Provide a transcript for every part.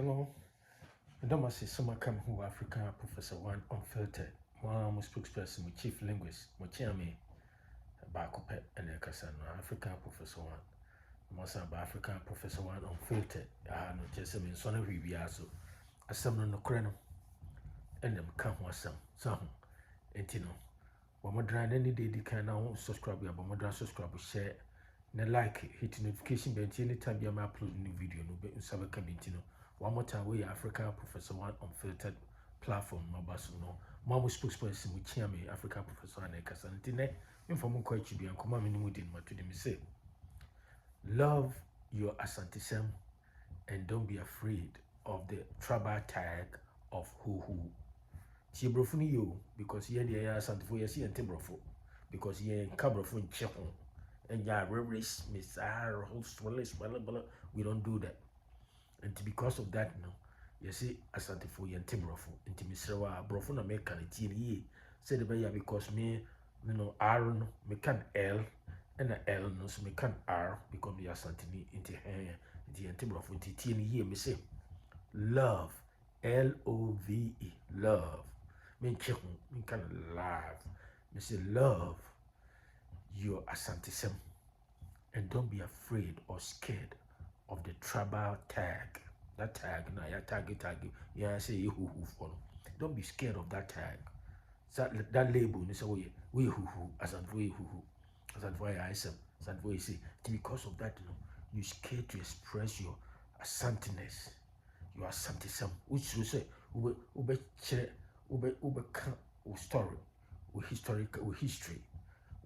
Hello, Damas is Summer Come Who African Professor One Unfiltered. One spokesperson, my chief linguist, my chairman, Bakope and Ekasano, African Professor One. Masa ba African Professor One Unfiltered. No, just a son of Riviaso. A summer no crenum. And them come was some. And you know, when my dry any day, they can now subscribe, but my dry subscribe, share, and like, hit notification bell anytime you upload new video, no, but in community. One more time, we African Professor One Unfiltered platform, my boss, no. Mama spokesperson with chairman, African Professor One Asante-ness. Inform quite to be and come on, within my to them say. Love your Asante-sန့m and don't be afraid of the tribal tag of huuhuu. Tibrofuni yo because ye the Asantefoᴐ yes and Tibrofo because ye cabrofo in Chehon and ya reverence Mr. host we don't do that. And because of that, no, you see Asantefoᴐ and Tibrofo into Mr. Brofo na make an ye said because me, you know, R no me can L. And L no so me can R because me Asanteni into her into Tibrofo into T ye me say love LOVE love. Me can love. Me say love your Asante-sṳm and don't be afraid or scared of the tribal tag. That tag now, ya tag. Yeah, I say huuhuu for. Don't be scared of that tag. That label, you say we huuhuu, Asantefoᴐ huuhuu, Asantefoᴐ ASANTESÄM, Asantefoᴐ say. Because of that, you scared to express your Asante-ness, your Asante-sṳm, which you say ube story, with history,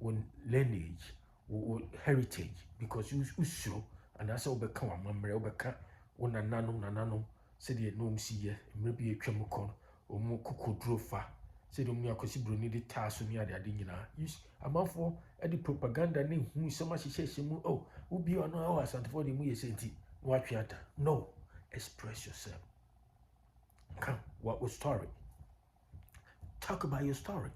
with lineage, with heritage, because you show, and that's all become a memory, when nananom, said the nom see ye, maybe a chemicon, or more cuckoo drofa, said me a cosibro needed task on the other dinner. Use a mouth for any propaganda name, who so much says, oh, who be on our Asantefoᴐ the Muye Senti, what yata. No, express yourself. Come, what was story? Talk about your story.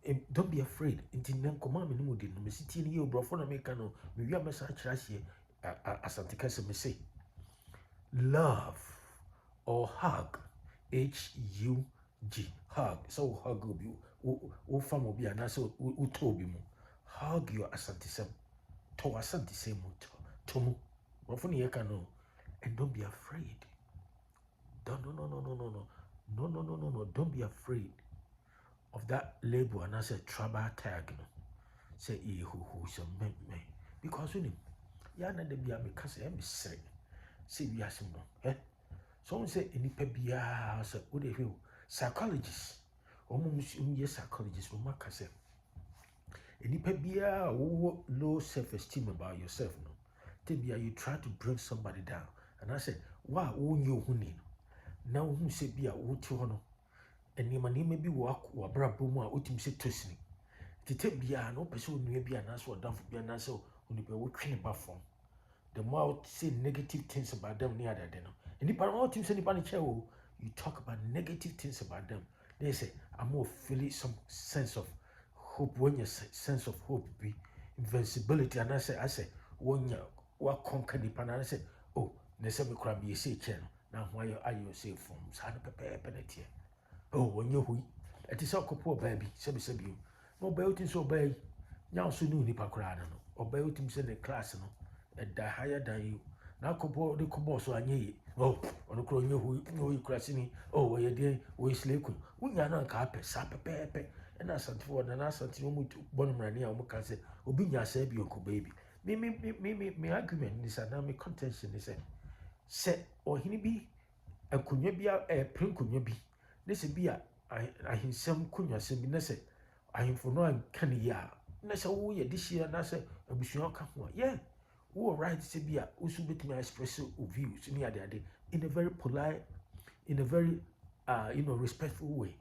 And don't be afraid. Until then, come on, me did no city in you, bro. For Americano, we are message last year. Asante Kotoko say, love or hug, HUG, hug. So hug will be, o fam will be an answer. O told you, hug your Asante-sṳm. To Asante-sṳm, to bro. For Americano, and don't be afraid. No. Don't be afraid of that label and I said tribal tag. No. Say huuhuu some me. Because when ya na de bia me kasa me say we asem no. Someone say any pebia say what they feel psychologists. Yes psychologists will make say any pebia low self-esteem about yourself no. Tebia you try to bring somebody down and I said wow you who need now who say be a wuti hono and nima bi wa brabo mu a otim se tosini tete bia no pese onua bia na so odamfo bia na so onipa wo twene ba fom the more I would say negative things about them near that no nipa no otim se nipa ne che o you talk about negative things about them they say I'm more feeling some sense of hope when your sense of hope be invincibility and I say when you wa conquer nipa na say oh na say me kura be say che no na why you say from sa pepe na tie oh when you hui it is a couple baby sebi no bayotin so bay now so no nipa kura no or bayotin say the class no and die higher than you now couple the couple so anye oh on kro you hui no you crashing oh we dey we slay kun unya na ka pesa pepe and Asantefoᴐ na Asante mu bon mrani a mu kan say obi nya say bi onko baby me argument is na me contention is say ohini bi akunwa bi a prinkunwa bi nese bi a ahinsem kunwa sem bi nese ahimfo no ankan ya nese wo ye dishia nase abusua ka ho yeah wo right se bi a usu betimi express views ni ade in a very polite, in a very respectful way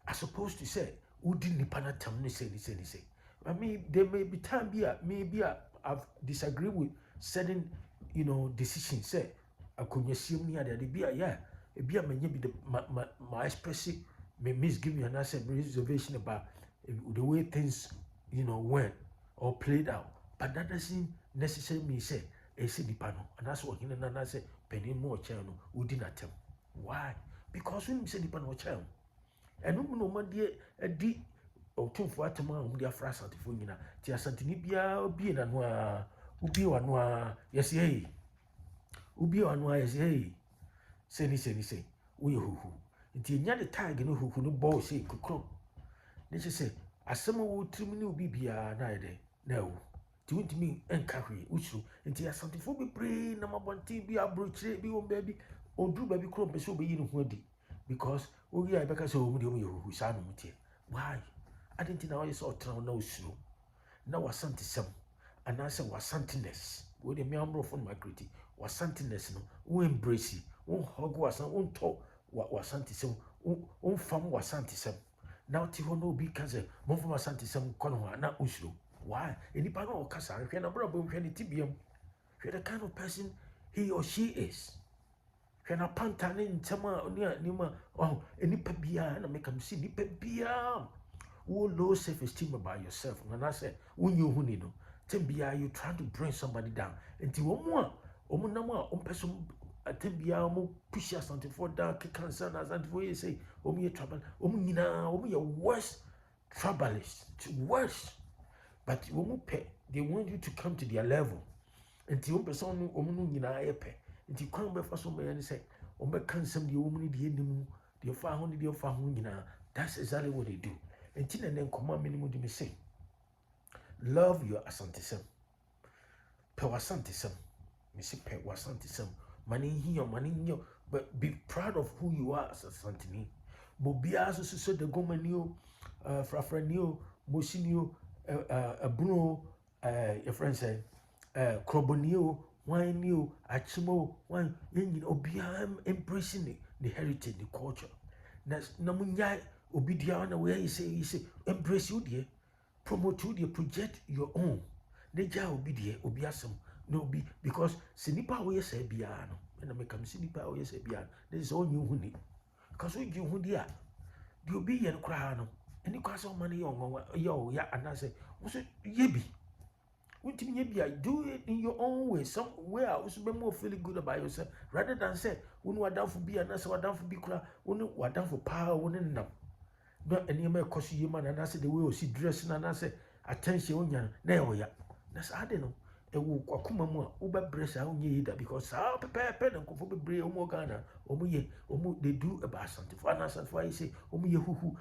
as opposed to say udi nipa na tam ni say I mean there may be time bi a maybe I've disagree with certain decisions say akunwa sim ni ade bi a yeah be a many be my expressive may misgiving and I said reservation about the way things went or played out, but that doesn't necessarily mean say a city panel and that's what and I said penny more channel, who did not tell. Why? Because when you say nipa no channel, and no man dear a deep or two for a tomorrow, dear Asantefoᴐ nyina, ti Asanteni bia be na noa, ubi wanwa, yes, yea. Ubi wanwa, yes, yea. Say, we huuhuu. Nti nya the tag no huuhuu no ball say kokro. Ne say asɛm wo trim ne obi bia na ide na wo. Ti wontimi enka hwe usu. Nti Asantefoᴐ bebree na mabonten bi abrochire bi won baabi oduru baabi kro pese obeyi ne ho adi because ogi ai beka say o mu de o huuhuu sa no mutie. Why? Adenti na wo say otra na osuro. Na wasantesɛm anase Asante-ness. Wo de me ambrofo no makriti. Asante-ness no wo embrace, wo hug wasan, wo to Asantesɛm, wo fam Asantesɛm. Now ti ho no bi ka say mo fam Asantesɛm kono ho na usuro. Why? Enipa no okasa hwe na bro hwe ne tibiam. Hwe the kind of person he or she is. Hwe na panta ne ntema ni ma oh enipa bia na make am see enipa bia wo low self-esteem about yourself. When I say, when you no, tembia you trying to bring somebody down. Until one more, nama, person, tembia, push Asantefoᴐ down, cancer, Asantefoᴐ, you say, you trouble, your worst troublist, worse. But they want you to come to their level. Until one person, until come before somebody and say, cancer, the woman, the family, that's exactly what they do. And then command minimum to me say, love your Asantesăm. Pe Asantesăm. Me say pe Asantesăm. Money here, but be proud of who you are as a Asanteni. Bobia so the gomanio, frafranio, mosinio, bruno, your friend said, crobonio, wineo, achimo, wine, obia embracing the heritage, the culture. That's namunyai. Obidiana where you say embrace you dear, promote you dear, project your own. Neja obiasum no be because sinipa we say biano and I make come sinipa we say biano. This is all you huni. Because we you hundi you be and crano and you cast all money on yo ya and I say what's it yebi. Do it in your own way, somewhere else be more feeling good about yourself rather than say when we are down for be and that's what down for be cry, when we are down for power, when no. Not any more cause you man and I said the way we see dressing and I say attention on ya now ya. That's I don't know. A walk or come more over breast out either because I'll prepare pen and go for the bray or more Ghana or me they do about something for us. That's why I say, oh me who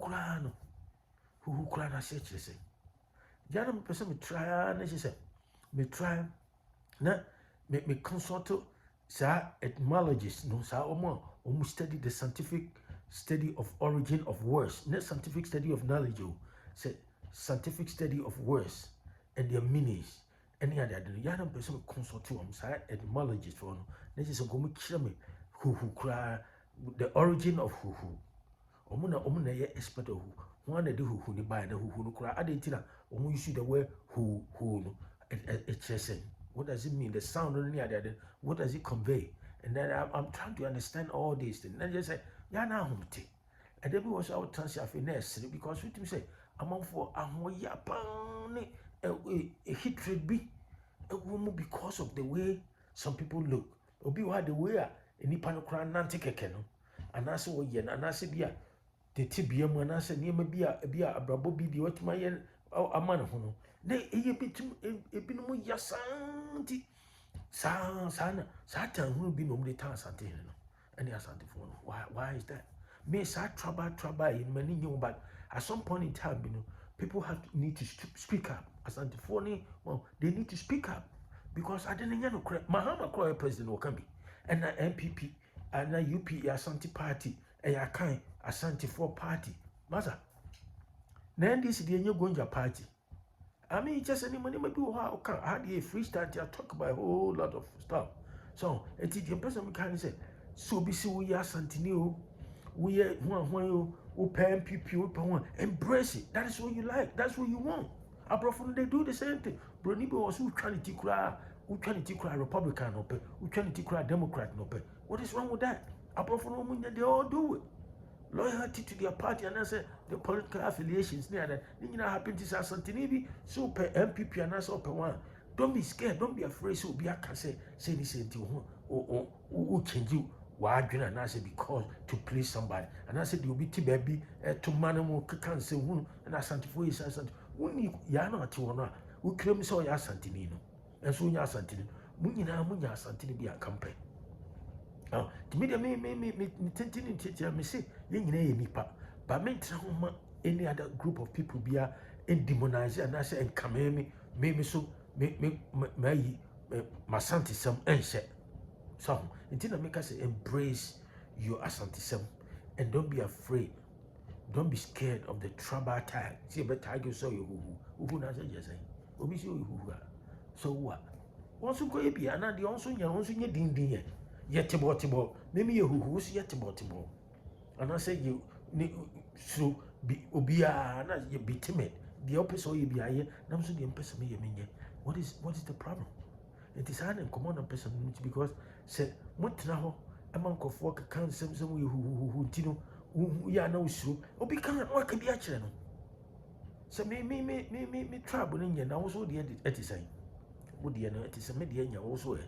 cry I said you say. Janam person me try and she said me try na me consult sa etymologists no sa almost study the scientific study of origin of words, not scientific study of knowledge. Say scientific study of words and their meanings. Any other young person consult to say etymologist for no. This is a go me who cry the origin of who. Omuna ye expert of who. One they do who ni buy the who no cry. I didn't know you see the word who no. What does it mean? The sound on the other. What does it convey? And then I'm trying to understand all these things. And then just say, yeah, now humti. And then we was out ness because we say, I'm on for a hatred be a woman because of the way some people look. Or be what the way any panocran nantikekeno. And I said, well, yeah, and I said, yeah, the tibium and I said, near me be a brabo be what my yen a man of no. Nay, a bit no yasanti. Sana, Satan will be no more time Santino. And Asantefoᴐ. Why is that? May sa trouble in many new, but at some point in time, people need to speak up. Asantefoᴐ, well, they need to speak up because I didn't know Mahama Croy president will come be. And the MPP and the UP Asante party, and I kind Asantefoᴐ party. Maza. Then this is the new Gonja party. I mean, just any money maybe how can I had a free start to talk about a whole lot of stuff. So it's the person can say, so be so we are Santini, we are one who pay people, embrace it. That is what you like, that's what you want. Apart they do the same thing. Bronibo was who trying to cry Republican or who trying to cry Democrat no pay. What is wrong with that? Apart from they all do it. Loyalty to their party and I say the political affiliations near that. You happen to say Asante super MPP and that's open one. Don't be scared, don't be afraid. So be I can say this to who change you wadwena and I say because to please somebody and I said you be ti baby to manamo can say who and Asantefoᴐ is Asante when ya na ati wono a wo krem so ya Asanteni no enso nya Asanteni mu nyina Asanteni bi akampe to me me tentini teacher me say ye nyina ye nipa but me tena ho ma any other group of people bia and demonize and I say enkame me so me Asante-sṳm enhye so until I make us embrace your Asante-sṳm and don't be afraid. Don't be scared of the trouble tag. See, but tag you so you who na say yes. Obi say you who. So what? Also go be and the also nya din. Yet tibo. Maybe you who see yet tibo. And I say you so be obia na you be timid. The opposite you be aye. Nam so the person me ye. What is the problem? It is hard and common person because say montena ho amankofo ka nsem we who tino ya na usuru obi kan waka bi a kire no say me trouble nya na wo so de etisan wo de no etisan me de nya wo so e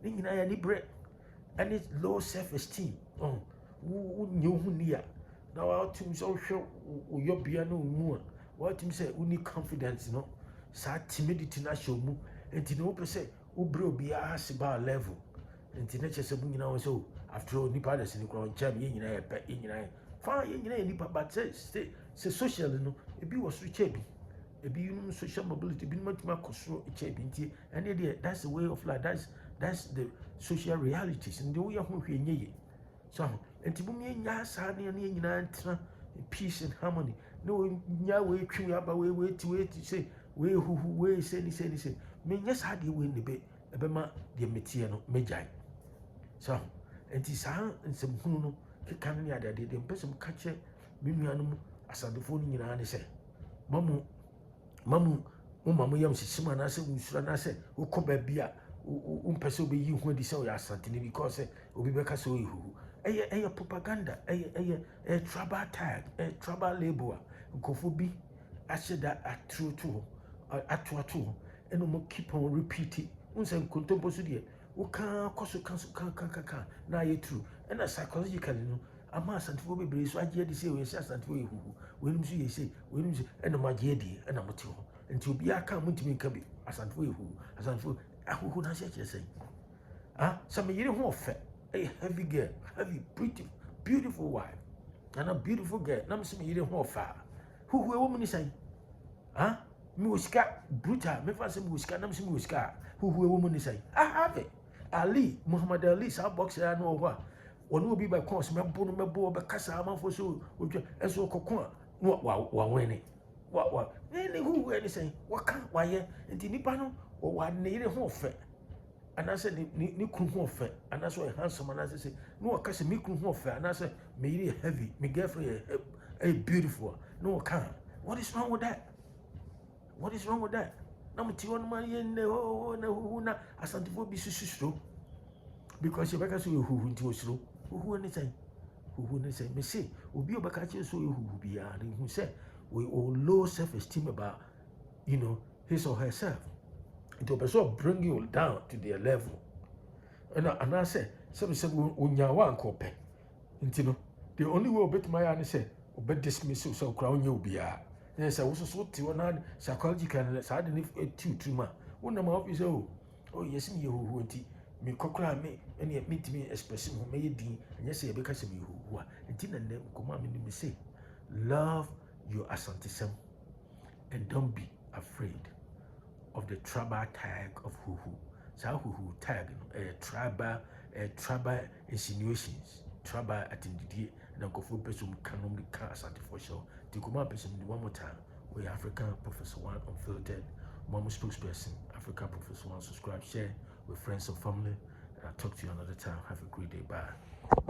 ni nyina ya ni bre and it's low self esteem wo nyu hu ni ya na wa tim so hwe wo yobia no mu a wa tim say wo ni confidence no sa timidity na show mu enti no pe say wo bre obi a hasiba level enti na chese bu nyina wo so after all nipa da sini kro ncham ye nyina ye pe ye nyina ye fa ye nyina ye nipa but say social no ebi wo so chebi ebi no social mobility bi no matuma kosoro chebi nti and there that's the way of life that's the social realities and the way ho hwe nyeye so enti bu me nya sa ne nyina ntra peace and harmony no nya we twi aba we ti say we huhu we say ni say me nya sa de we ne be ebema de metie no mejai so enti sa nsem hunu no keka ne ade de mpesem kache me nuanom Asantefoᴐ ni nyina ne say mamu yam sisima na say unsura na say ukoba bia umpese obeyi hu adi say o ya Asanteni because obi beka say o huhu eye propaganda eye trouble tag trouble label nkofo bi asheda atu eno mo keep on repeating unse nkontompo so de wo kan koso kan na ye true and psychologically no ama Asantefoᴐ bebre so agye de say we say Asantefoᴐ ye huhu wenum so ye say wenum so eno ma agye de na mote ho nti obi aka muntimi nka bi Asantefoᴐ ye huhu Asantefoᴐ ahuhu na say kire say some yire ho ofe a heavy girl heavy beautiful wife and a beautiful girl nam some yire ho ofa huhu e wo muni say mi uska brutal me fa sem uska nam sem uska huhu e wo muni say have it Ali Muhammad Ali sa boxer na owa onu obi ba course mebo be kasa amanfo so odwa eso kokon wa wene wa ni huhu e ni say waka waye nti nipa no wa ne yire ho ofe anase ni kru ho ofe anase o handsome anase say no wakase mi kru ho ofe anase me yire heavy me girlfriend beautiful no can what is wrong with that na mti won man ye ne na huhu na Asantefoᴐ bi sususuro because you beka so huhu nti osuro huhu ni say me say obi obeka che so huhu bia na hu say we all low self esteem about his or herself. It will also bring you down to their level. And I say, some say, "Unyawa ankope." The only way obet my answer say, "Obet dismiss so crown you be a." Then say, "Also so to psychological side if two ma." One of my office oh yes me who anti me kokra me any meet me expressing who may din and yes because me who until and then come me say, love your Asante-sṳm and don't be afraid of the tribal tag of huhu. So huhu tag tribal insinuations, tribal attendee, and go for person canon the car Asantefoᴐ. The command person one more time. We African Professor One Unfiltered, Mama spokesperson, African Professor One, subscribe, share with friends and family. And I'll talk to you another time. Have a great day. Bye.